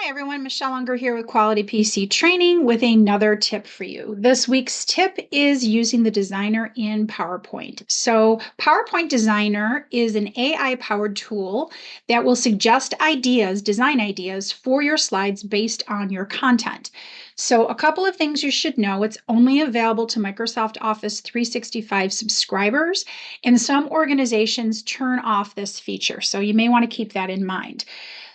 Hi everyone, Michelle Unger here with Quality PC Training with another tip for you. This week's tip is using the designer in PowerPoint. So PowerPoint Designer is an AI-powered tool that will suggest ideas, design ideas for your slides based on your content. So a couple of things you should know. It's only available to Microsoft Office 365 subscribers, and some organizations turn off this feature. So you may want to keep that in mind.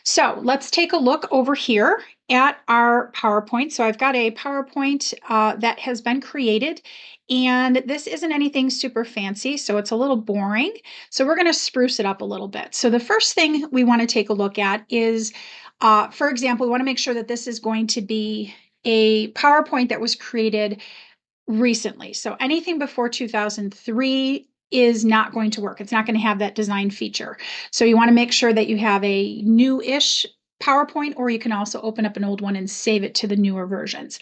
So let's take a look over here at our PowerPoint. So I've got a PowerPoint that has been created, and this isn't anything super fancy, so it's a little boring. So we're going to spruce it up a little bit. So the first thing we want to take a look at is, for example, we want to make sure that this is going to be a PowerPoint that was created recently. So anything before 2003 is not going to work. It's not going to have that design feature. So you want to make sure that you have a new-ish PowerPoint, or you can also open up an old one and save it to the newer versions.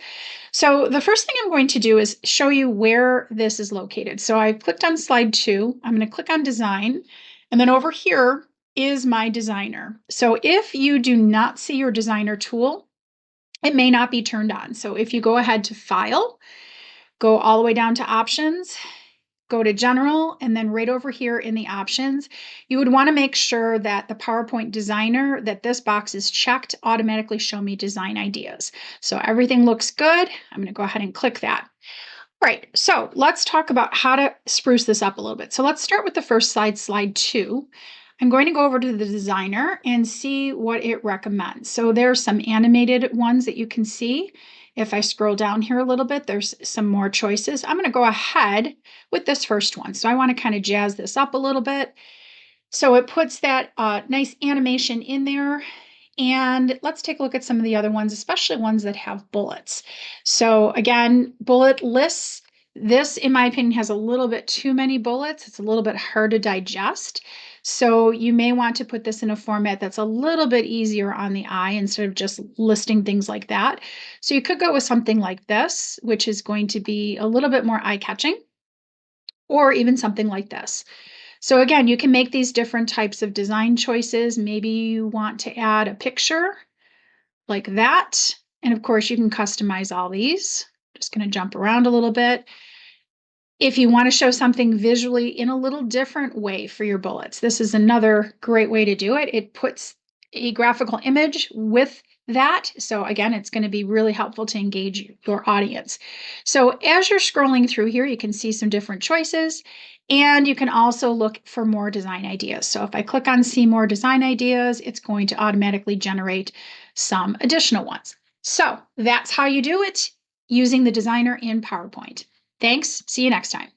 So the first thing I'm going to do is show you where this is located. So I clicked on slide 2. I'm going to click on design, and then over here is my designer. So if you do not see your designer tool, it may not be turned on. So if you go ahead to File, go all the way down to Options, go to General, and then right over here in the options, you would want to make sure that the PowerPoint Designer, that this box is checked, automatically show me design ideas. So everything looks good. I'm going to go ahead and click that. All right, so let's talk about how to spruce this up a little bit. So let's start with the first slide, slide 2. I'm going to go over to the designer and see what it recommends. So there's some animated ones that you can see. If I scroll down here a little bit, there's some more choices. I'm going to go ahead with this first one. So I want to kind of jazz this up a little bit. So it puts that nice animation in there. And let's take a look at some of the other ones, especially ones that have bullets. So again, bullet lists. This, in my opinion, has a little bit too many bullets. It's a little bit hard to digest. So you may want to put this in a format that's a little bit easier on the eye instead of just listing things like that. So you could go with something like this, which is going to be a little bit more eye-catching, or even something like this. So again, you can make these different types of design choices. Maybe you want to add a picture like that. And of course, you can customize all these. Just going to jump around a little bit. If you want to show something visually in a little different way for your bullets, this is another great way to do it. It puts a graphical image with that. So again, it's going to be really helpful to engage your audience. So as you're scrolling through here, you can see some different choices, and you can also look for more design ideas. So if I click on see more design ideas, it's going to automatically generate some additional ones. So that's how you do it using the designer in PowerPoint. Thanks. See you next time.